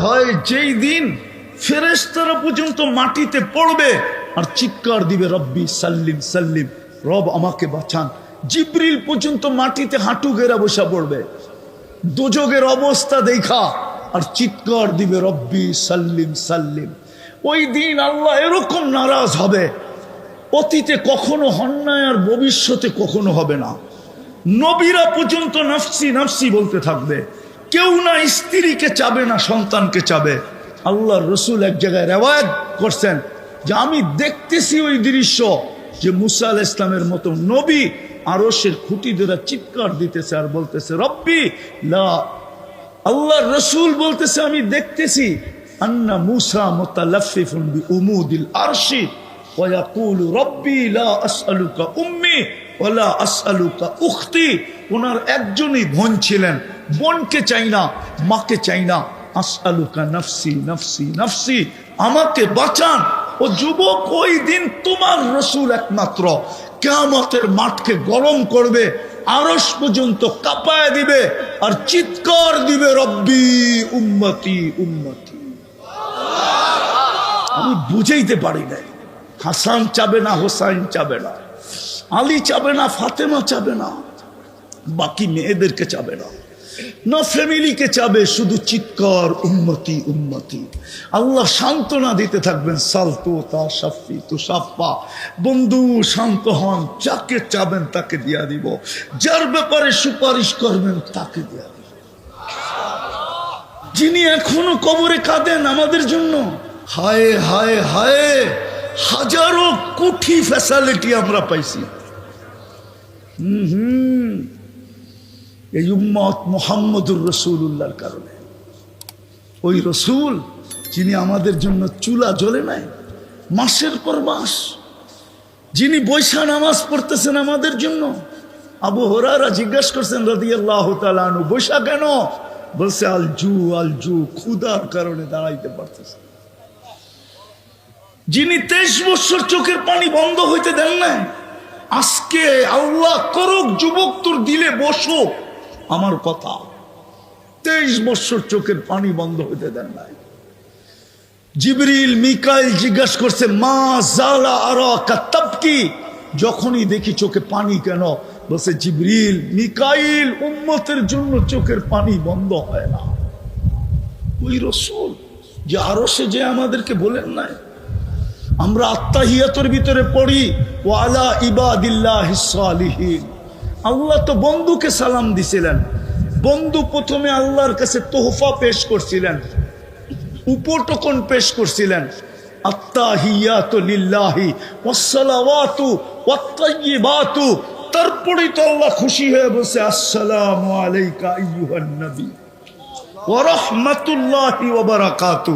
হায়, যেই দিন ফেরেশতারা পর্যন্ত মাটিতে পড়বে আর চিৎকার দিবে রব্বি সাল্লিম সাল্লিম, রব আমাকে বাঁচান। জিবরিল পর্যন্ত মাটিতে হাঁটু গেরা বসা পড়বে দোজখের অবস্থা দেখা আর চিৎকার দিবে রব্বি সাল্লিম সাল্লিম। ওই দিন আল্লাহ এরকম নারাজ হবে, অতীতে কখনো হন না আর ভবিষ্যতে কখনো হবে না। নবীরা পর্যন্ত নাফসি নাফসি বলতে থাকবে, কেউ না স্ত্রীকে চাবে না সন্তানকে চাবে। আল্লাহর রসুল এক জায়গায় রেওয়ায়াত করছেন যে আমি দেখতেছি ওই দৃশ্য যে মুসা আলাইহিস সালামের মতো নবী আরশের খুঁটি ধরে চিৎকার দিতেছে আর বলতেছে রব্বি লা। আল্লাহর রসুল বলতেছে আমি দেখতেছি আন্না মুসা মুতালাফফিফুন বিউমুদিল আরশি ওয়া ইয়াকুলু রব্বি লা আসআলুকা উম্মি ওয়া লা আসআলুকা উখতি। ওনার একজনই বোন ছিলেন, বোনকে চাই না, মাকে চাই না। আসআলুকা নাফসি নাফসি নাফসি, আমাকে বাঁচান। ও যুবক, ওই দিন তোমার রসুল একমাত্র কিয়ামতের মাঠকে গরম করবে, আরশ পর্যন্ত কাঁপায় দিবে আর চিৎকার দিবে রব্বি উম্মতি উম্মতি। আমি বুঝাইতে পারি নাই। হাসান চাবে না, হোসাইন চাবে না, আলী চাবে না, ফাতেমা চাবে না, বাকি মেয়েদেরকে চাবে না, না ফ্যামিলিকে চাবে, শুধু চিৎকার উম্মতি উম্মতি। আল্লাহ সান্ত্বনা দিতে থাকবেন সালতু তা শাফি তু শাফা, বন্ধু শান্ত হন, যাকে চাবেন তাকে দিয়া দিব, যার ব্যাপারে সুপারিশ করবেন তাকে দিয়া দিব। যিনি এখনো কবরে কাঁদেন আমাদের জন্য, হায় হায় হায়, হাজারো কোটি ফ্যাসিলিটি আমরা পাইছি। এই উম্মত মুহাম্মদুর রাসূলুল্লাহর কারণে। ওই রসুল যিনি আমাদের জন্য চুলা জ্বলে নাই মাসের পর মাস, যিনি বৈশা নামাজ পড়তেছেন আমাদের জন্য। আবু হুরায়রা জিজ্ঞাসা করছেন রাদিয়াল্লাহু তাআলা আনহু, বৈশা কেন? বলছে আলজু, ক্ষুধার কারণে দাঁড়াইতে পারতেছে। যিনি 23 বছর চোখের পানি বন্ধ হইতে দেন না, আজকে আল্লাহ করুক যুবক তোর দিলে বসো আমার কথা, 23 বছর চোখের পানি বন্ধ হইতে দেন নাই। জিবরিল মিকাইল জিজ্ঞাসা করছে মা জালা আরাকা তাবকি, যখনই দেখি চোখে পানি কেন? বলছে জিবরিল মিকাইল উম্মতের জন্য চোখের পানি বন্ধ হয় না। ওই রাসূল যে আরশে যে আমাদেরকে বলেন নাই, আমরা আত্তাহিয়াতের ভিতরে পড়ি ওয়ালা ইবাদিল্লাহিস সালিহিন। আল্লাহ তো বন্ধুকে সালাম দিছিলেন, বন্ধু প্রথমে আল্লাহর কাছে তোহফা পেশ করছিলেন, উপটকন পেশ করছিলেন। আত্তাহিয়াতু লিল্লাহি ওয়াসসালাওয়াতু ওয়াত-তাইয়্যিবাতু, তারপরেই তো আল্লাহ খুশি হয়ে বসে আসসালামু আলাইকা আইয়ুহান নবী ওয়া রাহমাতুল্লাহি ওয়া বারাকাতু।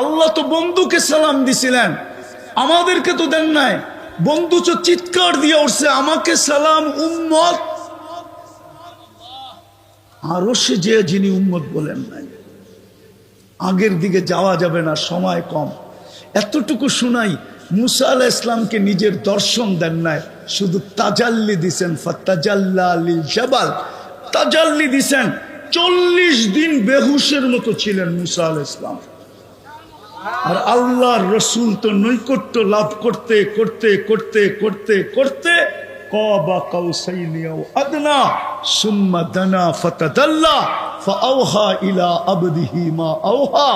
আল্লাহ তো বন্ধুকে সালাম দিছিলেন, আমাদেরকে তো দেন নাই। বন্ধু তো চিৎকার দিয়ে উঠছে আমাকে সালাম উম্মত। আরো সে যে যিনি উম্মত বলেন নাই। আগের দিকে যাওয়া যাবে না, সময় কম। এতটুকু শুনাই, মুসা আলাইহিস সালামকে নিজের দর্শন দেন নাই, শুধু তাজাল্লি দিছেন। ফাতাজাল্লা লিল জাবাল, তাজাল্লি দিছেন। 40 দিন বেহুশের মতো ছিলেন মুসা আলাইহিস সালাম। আর আল্লাহর রসুল তো নৈকট্য লাভ করতে করতে করতে করতে করতে কাবা কাউসাইনি আও আদনা সুম্মা দানা ফাতাদাল্লা ফাআওহা ইলা আবদিহি মা আওহা,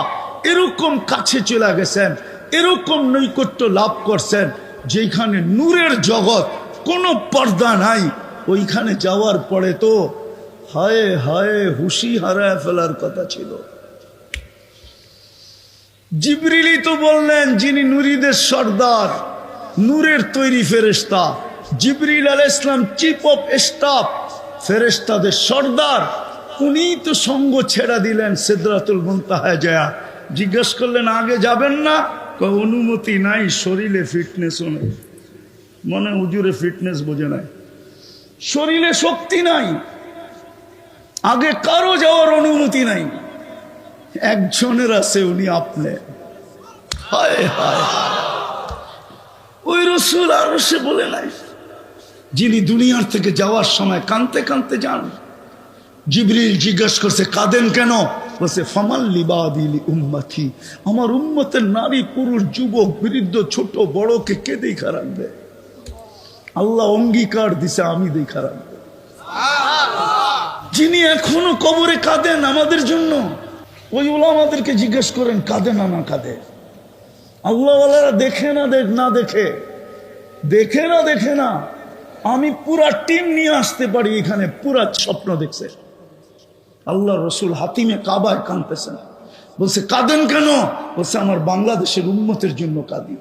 এরকম কাছে চলে গেছেন, এরকম নৈকট্য লাভ করছেন যেখানে নূরের জগৎ, কোনো পর্দা নাই। ওইখানে যাওয়ার পরে তো হায় হায় হুশি হারায় ফেলার কথা ছিল। জিবরিলই তো বললেন যিনি নুরীদের সর্দার, নূরের তৈরি ফেরেশতা। জিবরিল আলাইহিস সালাম চিফ অফ স্টাফ, ফেরেশতাদের সর্দার। উনি তো সঙ্গ ছেড়ে দিলেন সিদরাতুল মুনতাহায় যায়। জিজ্ঞেস করলেন আগে যাবেন না? অনুমতি নাই, শরীরে ফিটনেসও নেই। মনে হুজুরে ফিটনেস বোঝে নাই, শরীরে শক্তি নাই, আগে কারো যাওয়ার অনুমতি নাই। একজনের আছে, উনি আপনি। হায় হায়, ওই রাসূল আরশে বলে নাই, যিনি দুনিয়ার থেকে যাওয়ার সময় কাঁদতে কাঁদতে যান। জিবরিল জিজ্ঞাসা করছে কাঁদেন কেন? বলছে ফামাল লিবাদিলি উম্মতি, আমার উম্মতের নারী পুরুষ যুবক বৃদ্ধ ছোট বড়কে কে দেখা রাখবে? আল্লাহ অঙ্গীকার দিছে আমি দেখা রাখবো। যিনি এখনো কবরে কাঁদেন আমাদের জন্য, ওই ওলামাদেরকে জিজ্ঞেস করেন কাঁদে না না কাঁদে? আল্লাহওয়ালারা দেখে না দেখে দেখে না। আমি পুরা টিম নিয়ে আসতে পারি এখানে, পুরা স্বপ্ন দেখছে। আল্লাহ রসুল হাতিমে কাবায় কাঁদতেছেন, বলছে কাঁদেন কেন? বলছে আমার বাংলাদেশের উম্মতের জন্য কাঁদি।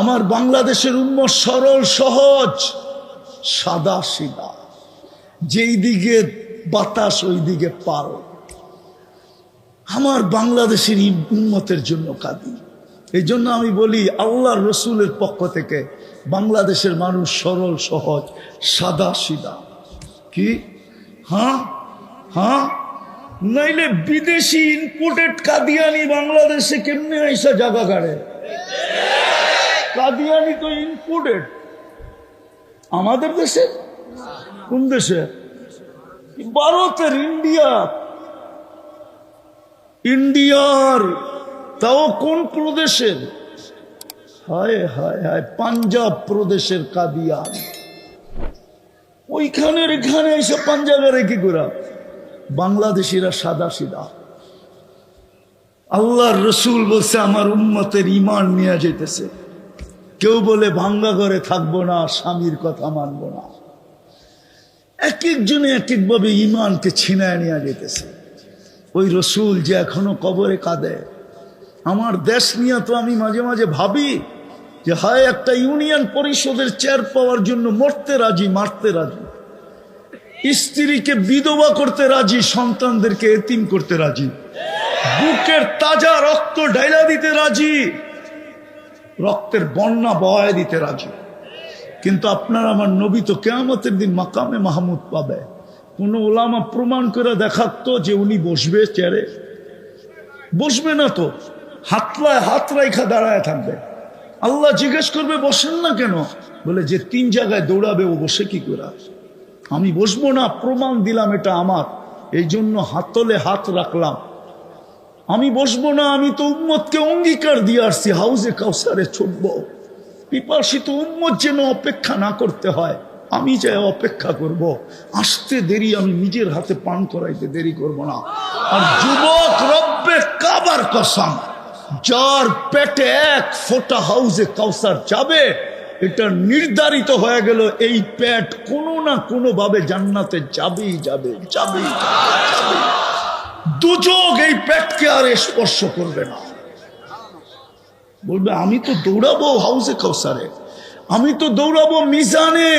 আমার বাংলাদেশের উম্মত সরল সহজ সাদা সিধা, যেই দিকে বাতাস ওই দিকে পারো। আমার বাংলাদেশের উম্মতের জন্য কাঁদি। এই জন্য আমি বলি আল্লাহ রসুলের পক্ষ থেকে বাংলাদেশের মানুষ সরল সহজ সাদা সিধা। কি হ্যাঁ হ্যাঁ, নাইলে বিদেশি ইনপুটেড কাদিয়ানি বাংলাদেশে কেমনে আইসা জায়গা গাড়ে? কাদিয়ানি তো ইনপুটেড আমাদের দেশে। কোন দেশে? ভারতের, ইন্ডিয়ার, তাও কোন প্রদেশের? হায় হায় হায়, পাঞ্জাব প্রদেশের কাদিয়ান। ওইখানের এখানে এসে পাঞ্জাবের কি করা? বাংলাদেশিরা সাদা সিধা। আল্লাহর রসুল বলছে আমার উম্মতের ঈমান নিয়ে যেতেছে। কেউ বলে ভাঙ্গা ঘরে থাকবো না, স্বামীর কথা মানবো না। এক একজনে এক একভাবে ঈমানকে ছিনায় নিয়ে যেতেছে। ওই রসুল যে এখনো কবরে কাঁদে। আমার দেশ নিয়ে তো আমি মাঝে মাঝে ভাবি যে হায়, একটা ইউনিয়ন পরিষদের চেয়ার পাওয়ার জন্য মরতে রাজি, মারতে রাজি, স্ত্রীকে বিধবা করতে রাজি, সন্তানদেরকে এতিম করতে রাজি, বুকের তাজা রক্ত ঢাইলা দিতে রাজি, রক্তের বন্যা বহায় দিতে রাজি। কিন্তু আপনার আমার নবী তো কিয়ামতের দিন মাকামে মাহমুদ পাবে। কোন ওলামা প্রমাণ করে দেখাতো যে উনি বসবে চেয়ারে? বসবে না তো, হাতলায় হাত রাইখা দাঁড়ায় থাকবে। আল্লাহ জিজ্ঞেস করবে বসেন না কেন? বলে যে 3 জায়গায় দৌড়াবে ও বসে কি করে? আমি বসবো না, প্রমাণ দিলাম এটা আমার, এই জন্য হাতলে হাত রাখলাম। আমি বসবো না, আমি তো উম্মতকে অঙ্গীকার দিয়ে আসছি হাউজে কাউসারে ছুটবো। পিপাসিত উম্মত যেন অপেক্ষা না করতে হয়, আমি চাই অপেক্ষা করব। আসতে দেরি, আমি নিজের হাতে পান করাইতে দেরি করব না। আর যুবক, রব্বে কাবার কসম, যার পেটে 1 ফোঁটা হাউজে কাউসার যাবে, এটা নির্ধারিত হয়ে গেল। এই পেট কোনো না কোনো ভাবে জান্নাতে যাবেই যাবে। দুযোগ এই পেটকে আর স্পর্শ করবে না। বলবে আমি তো দৌড়াবো হাউজে কাউসারে, আমি তো দৌড়াবো মিজানে।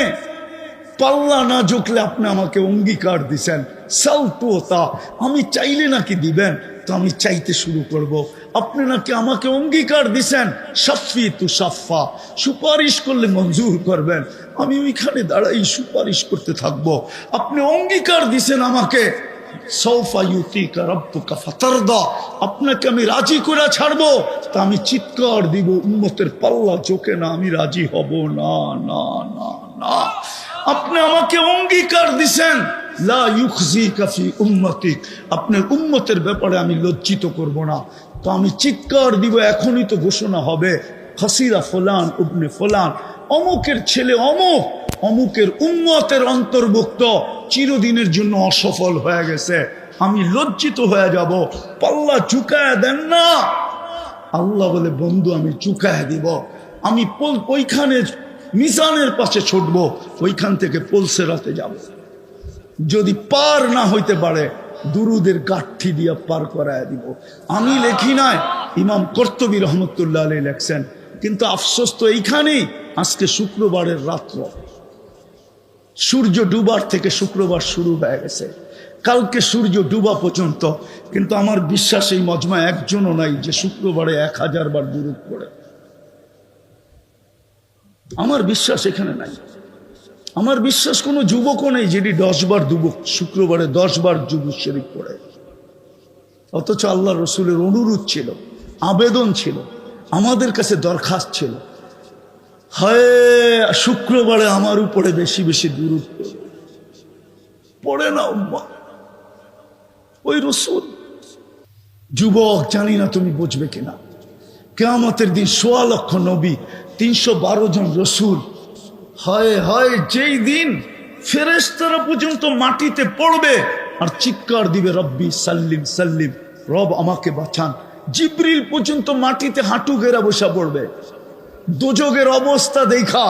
পাল্লা না ঝুঁকলে আপনি আমাকে অঙ্গীকার দিছেন সালতুতা, আমি চাইলে নাকি দিবেন, তো আমি চাইতে শুরু করব। আপনি নাকি আমাকে অঙ্গীকার দিছেন শাফি তু শাফা, সুপারিশ করলে মঞ্জুর করবেন। আমি ওইখানে দাঁড়াই সুপারিশ করতে থাকবো। আপনি অঙ্গীকার দিছেন আমাকে সৌফা ইউতিকা রাব্বুকা ফাতারদা, আপনাকে আমি রাজি করে ছাড়বো। তা আমি চিৎকার দিব, উম্মতের পাল্লা ঝোঁকে না, আমি রাজি হব না না না না। আপনি আমাকে অঙ্গীকার দিছেন লা ইউখজিকা ফি উম্মতিক, আপনার উম্মতের ব্যাপারে আমি লজ্জিত করব না। তো আমি চিৎকার দিব, এখনই তো ঘোষণা হবে হাসিরা ফুলান ইবনে ফুলান, অমুকের ছেলে অমুক, অমুকের উম্মতের অন্তর্ভুক্ত, চিরদিনের জন্য অসফল হয়ে গেছে। আমি লজ্জিত হয়ে যাব। পাল্লা ঝুঁকায় দেন না। আল্লাহ বলে বন্ধু আমি ঝুঁকায় দিব। আমি ওইখানে মিজানের পাশে ছুটবো, ওইখান থেকে পলসেরাতে যাব। যদি পার না হইতে পারে দুরুদের গাঠি দিয়ে পার করায় দিব। আমি লেখি নাই, ইমাম কর্তুবী রহমতুল্লাহ আলাইহি লেখছেন। কিন্তু আফসোস তো এইখানেই, আজকে শুক্রবারের রাত্র, সূর্য ডুবার থেকে শুক্রবার শুরু হয়ে গেছে, কালকে সূর্য ডুবা পর্যন্ত। কিন্তু আমার বিশ্বাস এই মজমা একজনও নাই যে শুক্রবারে 1000 বার দুরূদ পড়ে। আমার বিশ্বাস এখানে নাই। আমার বিশ্বাস কোনো যুবকও নেই যেটি 10 বার শুক্রবারে 10 বার যুবক শরীফ পড়ে। অথচ আল্লাহ রসুলের অনুরোধ ছিল, আবেদন ছিল, আমাদের কাছে দরখাস্ত ছিল, হায় শুক্রবারে আমার উপরে বেশি বেশি দুরূদ পড়ে না উম্মাহ। ওই রসুল। যুবক, জানি না তুমি বুঝবে কিনা, কিয়ামতের দিন ১৬ লক্ষ নবী, ৩১২ জন রসুল। হয় হয় যেই দিন ফেরেশতারা পর্যন্ত মাটিতে পড়বে আর চিৎকার দিবে রব্বি সাল্লিম সাল্লিম, রব আমাকে বাঁচান। জিবরিল পর্যন্ত মাটিতে হাঁটু গেরা বসা পড়বে দোজগের অবস্থা দেখা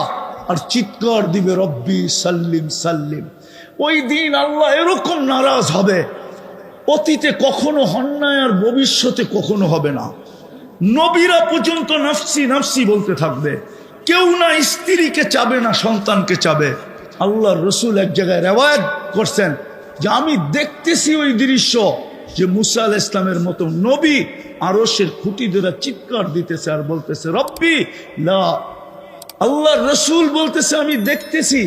আর চিৎকার দিবে রব্বি সাল্লিম সাল্লিম। ওই দিন আল্লাহ এরকম নারাজ হবে, অতীতে কখনো হন নাই আর ভবিষ্যতে কখনো হবে না। নবীরা পর্যন্ত নাফসি নাফসি বলতে থাকবে, কেউ না স্ত্রীকে চাবে না সন্তানকে চাবে। আল্লাহর রসুল এক জায়গায় রেওয়ায়াত করছেন যে আমি দেখতেছি ওই দৃশ্য, যে মুসা আলাইহিস সালামের মতো নবী আরশের খুঁটি ধরে চিৎকার দিতেছে আর বলতেছে রব্বি লা। আল্লাহর রসুল বলতেছে আমি দেখতেছি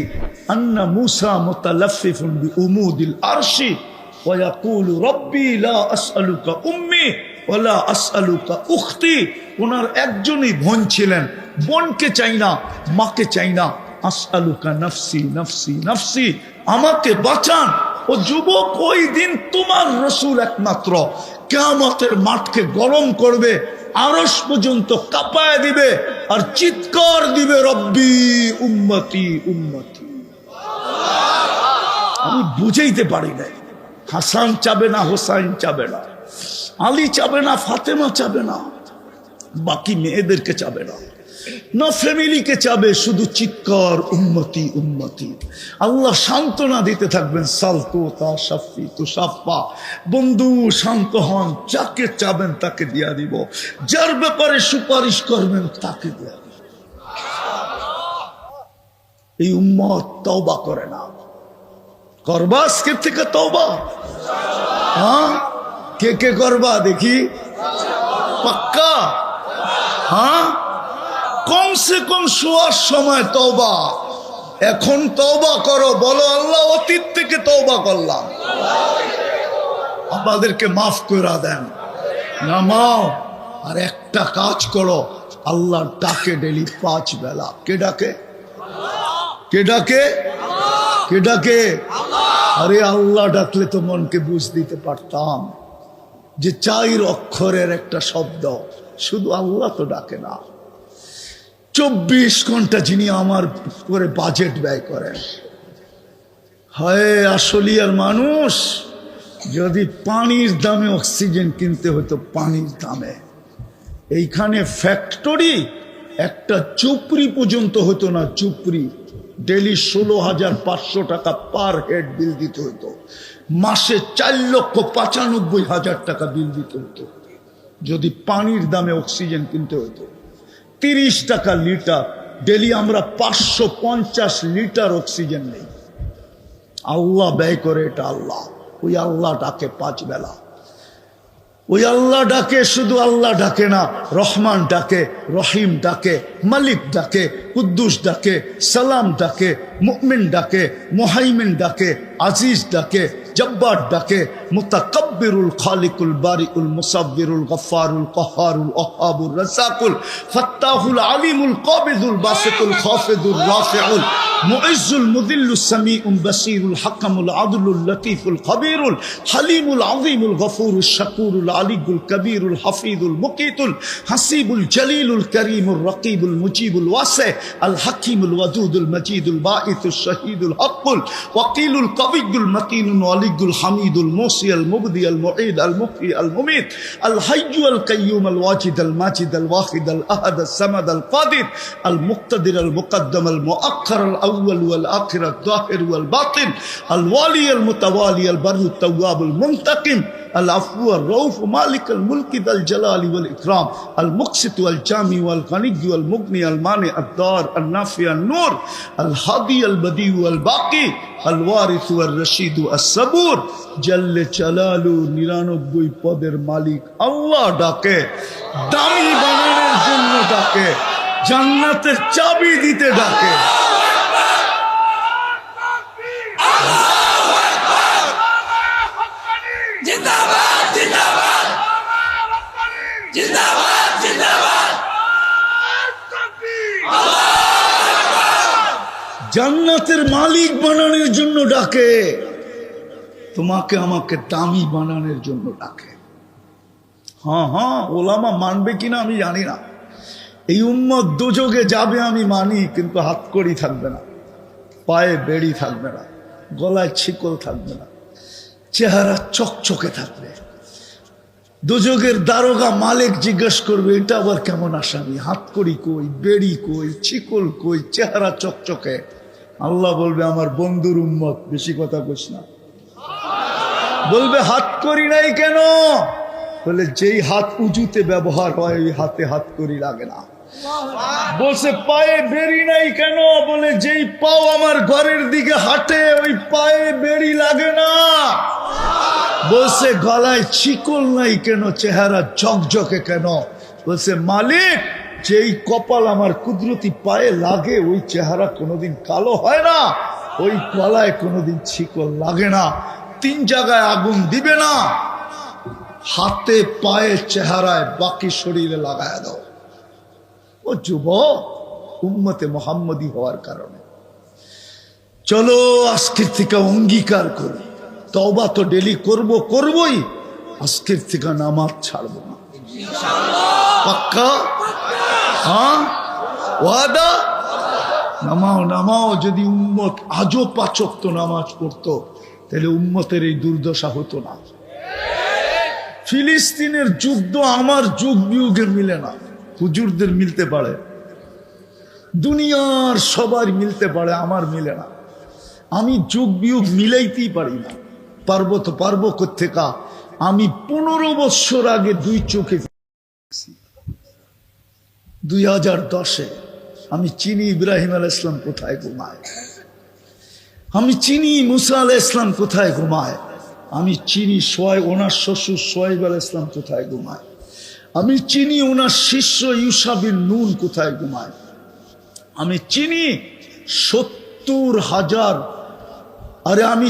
আন্না মুসা মুতালাফফিফুন বিউমুদিল আরশি ওয়া ইয়াকুলু রব্বি লা আসআলুকা উম্মি ওয়া লা আসআলুকা উখতি। ওনার একজনই বোন ছিলেন, বোনকে চাই না, মাকে চাই না। আসআলুকা নফসি নফসি নফসি, আমাকে বাঁচান। ও যুবক, ওই দিন তোমার রসুল একমাত্র কিয়ামতের মাঠকে গরম করবে, আরশ পর্যন্ত কাঁপায় দিবে আর চিৎকার দিবে রব্বি উম্মতি উম্মতি। আমি বুঝাইতে পারি না। হাসান চাবে না, হোসাইন চাবে না, আলী চাবে না, ফাতেমা চাবে না, বাকি মেয়েদেরকে চাবে না, না ফ্যামিলিকে চাবে, শুধু চিৎকার উম্মতি উম্মতি। আল্লাহ সান্ত্বনা দিতে থাকবেন, সালতু তা শাফি তু শাফা, বন্ধু শান্ত হন, যাকে চাবেন তাকে দিয়া দিব, যার ব্যাপারে সুপারিশ করবেন তাকে দিয়া দিব। এই উম্মত তওবা করে না, করবা আজকে থেকে তওবা? হ্যাঁ, কে কে করবা দেখি? পাক্কা? হ্যাঁ, কমসে কম শোয়ার সময় তওবা। এখন তওবা করো, বলো আল্লাহ অতীত থেকে তওবা করলাম, আমাদেরকে মাফ করে দেন। নামাও আর একটা কাজ করো, আল্লাহর ডাকে ডেলি 5 বেলা। কে ডাকে? কে ডাকে? কে ডাকে? আরে আল্লাহ ডাকলে তো মনকে বুঝ দিতে পারতাম যে 4 অক্ষরের একটা শব্দ, শুধু আল্লাহ তো ডাকে না। 24 ঘন্টা যিনি আমার করে বাজেট ব্যয় করেন। হয় আসলিয়ার মানুষ, যদি পানির দামে অক্সিজেন কিনতে হতো, পানির দামে, এইখানে ফ্যাক্টরি একটা চুপড়ি পর্যন্ত হতো না। চুপড়ি ডেলি 16,500 টাকা পার হেড বিল দিতে হতো, মাসে 4,95,000 টাকা বিল দিতে হতো যদি পানির দামে অক্সিজেন কিনতে হতো। 30 টাকা লিটার, ডেলি আমরা 550 লিটার অক্সিজেন নেই। আল্লাহ ব্যয় করে এটা আল্লাহ। ওই আল্লাহ ডাকে 5 বেলা। ওই আল্লাহ ডাকে, শুধু আল্লাহ ডাকে না, রহমান ডাকে, রহিম ডাকে, মালিক ডাকে, কুদ্দুস ডাকে, সালাম ডাকে, মুমিন ডাকে, মুহাইমিন ডাকে, আজিজ ডাকে, জব্বার ডাকে, মুতাকাব্বিরুল খালিকুল বারিউল মুসাব্বিরুল গফফারুল কহ্হারুল ওয়াহ্হাবুর রাজ্জাকুল ফাত্তাহুল আলিমুল কাবিদুল বাসিতুল খাফিদুর রাফিউল মুইজ্জুল মুদিল্লুস সামিউল বাসিরুল হাকামুল আদলুল লতীফুল খবীরুল হালিমুল আযীমুল গফুরুশ শাকুরুল আলিয়ুল কবীরুল হাফিজুল মুকিতুল হাসিবুল জলিলুল করিমুর রকিবুল মুজিবুল ওয়াসি আল হাকিমুল ওয়াদুদুল মজিদুল বাঈসুশ শহীদুল হকুল ওয়াকিলুল কবিয়ুল মতিনুল ওয়ালিয়ুল হামিদুল মুসি আল মুবদি আল মুঈদ আল মুহয়ি আল মুমীত আল হাইয়্যু আল কাইয়্যুম আল ওয়াজিদ আল মাজিদ আল ওয়াহিদ আল আহাদ আল সামাদ আল কাদির আল মুক্তাদির আল মুকদ্দম আল মুআক্খার আল আউয়াল ওয়াল আখির আল যাহির ওয়াল বাতিন আল ওয়ালি আল মুতাওয়ালি আল বাররু আত তাওয়াব আল মুনতাকিম العفو الرؤوف مالك الملك ذا الجلال والإكرام المقسط والجامع والغني والمغني المانع الضار النافع النور الهادي البديع والباقي الوارث والرشيد الصبور جل جلاله 99 পদের মালিক আল্লাহ ডাকে, দামি বানানোর জন্য ডাকে, জান্নাতের চাবি দিতে ডাকে। জান্নাতের মালিক বানানোর জন্য ডাকে। তোমাকে আমাকে দামি বানানোর জন্য ডাকে। হ্যাঁ হ্যাঁ, ওলামা মানবে কিনা আমি জানি না। এই উম্মত দোজখে যাবে আমি মানি, কিন্তু হাতকড়ি থাকবে না, পায়ে বেড়ি থাকবে না, গলায় ছিকল থাকবে না, চেহারা চকচকে থাকবে। দোজখের দারোগা মালিক জিজ্ঞেস করবে এটা আবার কেমন আসামি, হাতকড়ি কই, বেড়ি কই, ছিকল কই, চেহারা চকচকে। আল্লাহ বলবে আমার বন্ধুর উম্মত, বেশি কথা কইস না। বলবে হাতকড়ি নাই কেন? বলে যেই হাত উঁচুতে ব্যবহার হয় ওই হাতে হাতকড়ি লাগে না। বলছে পায়ে বেড়ি নাই কেন? বলে যেই পাও আমার ঘরের দিকে হাঁটে ওই পায়ে বেড়ি লাগে না। বলছে গলায় ছিকল নাই কেন, চেহারা ঝকঝকে কেন? বলছে মালিক যেই কপাল আমার কুদরতি পায়ে লাগে ওই চেহারা কোনোদিন কালো হয় না, ওই গলায় কোনোদিন ছিকল লাগে না। 3 জায়গায় আগুন দিবে না, হাতে পায়ে চেহারায়, বাকি শরীরে লাগায় দাও। ও যুবক, উম্মতে মুহাম্মদী হওয়ার কারণে চলো আজকের থেকে অঙ্গীকার করি, তওবা তো ডেলি করবই, আজকের থেকে নামাজ ছাড়বো না। পাক্কা? হ্যাঁ, ওয়াদা? নামাও। যদি উম্মত আজও 5 ওয়াক্ত নামাজ পড়তো তাহলে উম্মতের এই দুর্দশা হতো না। ফিলিস্তিনের যুদ্ধ আমার যুগ বিয়োগে মিলে না, হুজুরদের মিলতে পারে, দুনিয়ার সবার মিলতে পারে, আমার মিলে না। আমি যুগ বিয়োগ মিলাইতেই পারি না। পারবো কোত্থেকা? আমি 15 বছর আগে 2 চোখে 2010-এ আমি চিনি ইব্রাহিম আলাইহিস সালাম কোথায় ঘুমায়, আমি চিনি মুসা আলাইহিস সালাম কোথায় ঘুমায়, আমি চিনি ওনার শ্বশুর সোহাইব আলাইহিস সালাম কোথায় ঘুমায়, আমি চিনি ওনার শিষ্য ইউসা বিন নুন কোথায় ঘুমায়, আমি চিনি 70,000, আরে আমি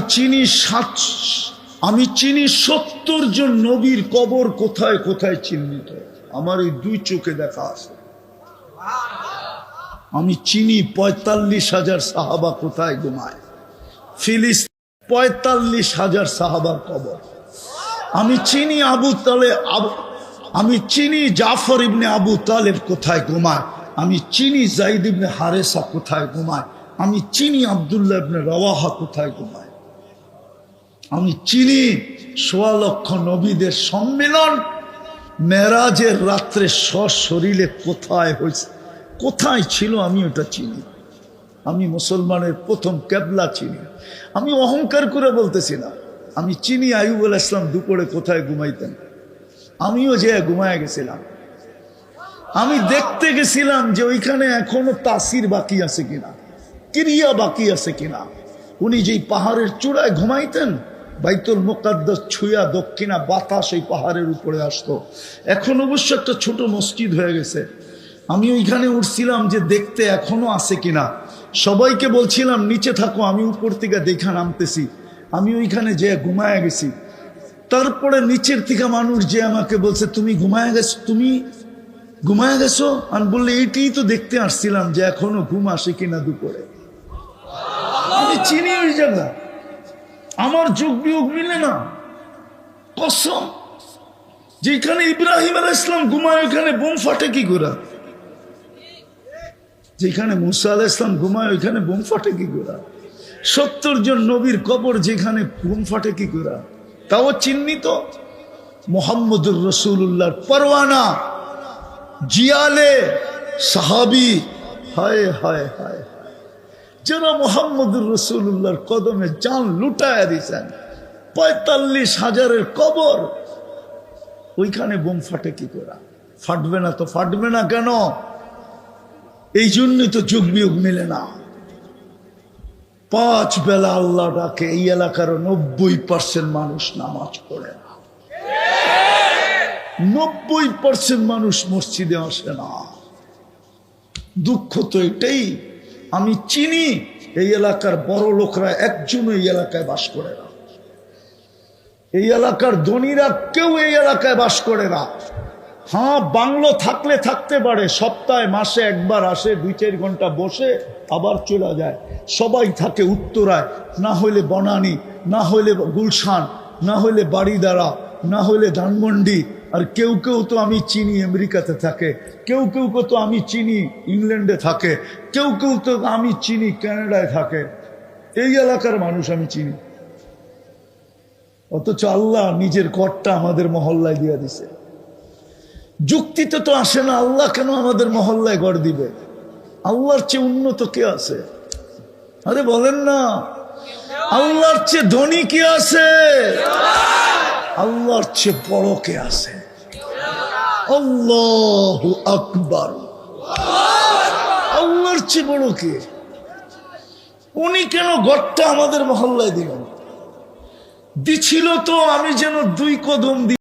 চিনি 70 জন নবীর কবর কোথায় কোথায় চিহ্নিত, আমার এই 2 চোখে দেখা আছে। আমি চিনি 45,000 সাহাবা কোথায় ঘুমায়, ফিলিস্তিন 45,000 সাহাবার কবর। আমি চিনি আমি চিনি জাফর ইবনে আবু তালেব কোথায় ঘুমায়, আমি চিনি যায়েদ ইবনে হারেসা কোথায় ঘুমায়, আমি চিনি আব্দুল্লাহ ইবনে রাওয়াহা কোথায় ঘুমায়, আমি চিনি 1.25 লক্ষ নবীদের সম্মেলন মেরাজের রাত্রে সশরীরে কোথায় হয়েছে, কোথায় ছিল, আমি ওটা চিনি। আমি মুসলমানের প্রথম কেবলা চিনি। আমি অহংকার করে বলতেছি না, আমি চিনি আইয়ুব আলাইহিস সালাম দুপুরে কোথায় ঘুমাইতেন, আমিও যে ঘুমায় গেছিলাম। আমি দেখতে গেছিলাম যে ওইখানে এখনো তাসির বাকি আছে কিনা, ক্রিয়া বাকি আছে কিনা। উনি যেই পাহাড়ের চূড়ায় ঘুমাইতেন, বাইতুল মুকাদ্দাস ছুঁয়া দক্ষিণা বাতাস এই পাহাড়ের উপরে আসতো। এখন অবশ্য একটা ছোট মসজিদ হয়ে গেছে। আমি ওইখানে উঠছিলাম যে দেখতে এখনো আছে কিনা। সবাইকে বলছিলাম নিচে থাকো, আমি উপর থেকে দেখা নামতেছি। আমি ওইখানে যে ঘুমায় গেছি। তারপরে নিচের থেকে মানুষ যে আমাকে বলছে তুমি ঘুমায় গেছো। আমি বললে এইটাই তো দেখতে আসছিলাম যে এখনো ঘুম আসে কিনা দুপুরে। আমি চিনি ওই জায়গা, আমার যোগ বিয়োগ মিলে না। কসম, যেখানে ইব্রাহিম আলাইহিস সালাম ঘুমায় ওইখানে বোম ফাটে কি করে? যেখানে মুসা আলাইহিস সালাম ঘুমায় ওইখানে বোম ফাটে কি করে? 70 জন নবীর কবর যেখানে বোম ফাটে কি করে? তাও চিহ্নিত মুহাম্মদুর রাসূলুল্লাহর পরওয়ানা জিয়ালে সাহাবী। হায় হায় হায়, যারা মুহাম্মদুর রাসূলুল্লাহর কদমে জান লুটায়া দিয়েছেন, 45,000-এর কবর, ওইখানে বোম ফাটে কি করে? ফাটবে না তো ফাটবে না কেন? এই জন্যই তো যুগ বিয়োগ মিলে না। 5 বেলা আল্লাহ ডাকে, এই এলাকার 90% মানুষ নামাজ পড়ে না, 90% মানুষ মসজিদে আসে না। দুঃখ তো এটাই। আমি চিনি এই এলাকার বড় লোকরা একজনও এই এলাকায় বাস করে না, এই এলাকার ধনীরা কেউ এই এলাকায় বাস করে না। হ্যাঁ, বাংলো থাকলে থাকতে পারে, সপ্তাহে মাসে একবার আসে, 2-4 ঘন্টা বসে আবার চলে যায়। সবাই থাকে উত্তরায়, না হইলে বনানী, না হলে গুলশান, না হলে বাড়িদারা, না হলে ধানমন্ডি। আর কেউ কেউ তো আমি চিনি আমেরিকাতে থাকে, কেউ কেউ তো আমি চিনি ইংল্যান্ডে থাকে, কেউ কেউ তো আমি চিনি কানাডায় থাকে। এই এলাকার মানুষ আমি চিনি, অথচ আল্লাহ নিজের ঘরটা আমাদের মহল্লায় দিয়ে দিছে। যুক্তিতে তো আসে না, আল্লাহ কেন আমাদের মহল্লায় ঘর দিবে? আল্লাহর চেয়ে উন্নত কে আছে? আরে বলেন না, আল্লাহর চেয়ে ধনী কে আছে? আল্লাহর চেয়ে বড় কে আছে? আল্লাহু আকবার। আল্লাহর চেয়ে বড় কে? উনি কেন ঘরটা আমাদের মহল্লায় দিলেন? দিছিল তো আমি যেন 2 কদম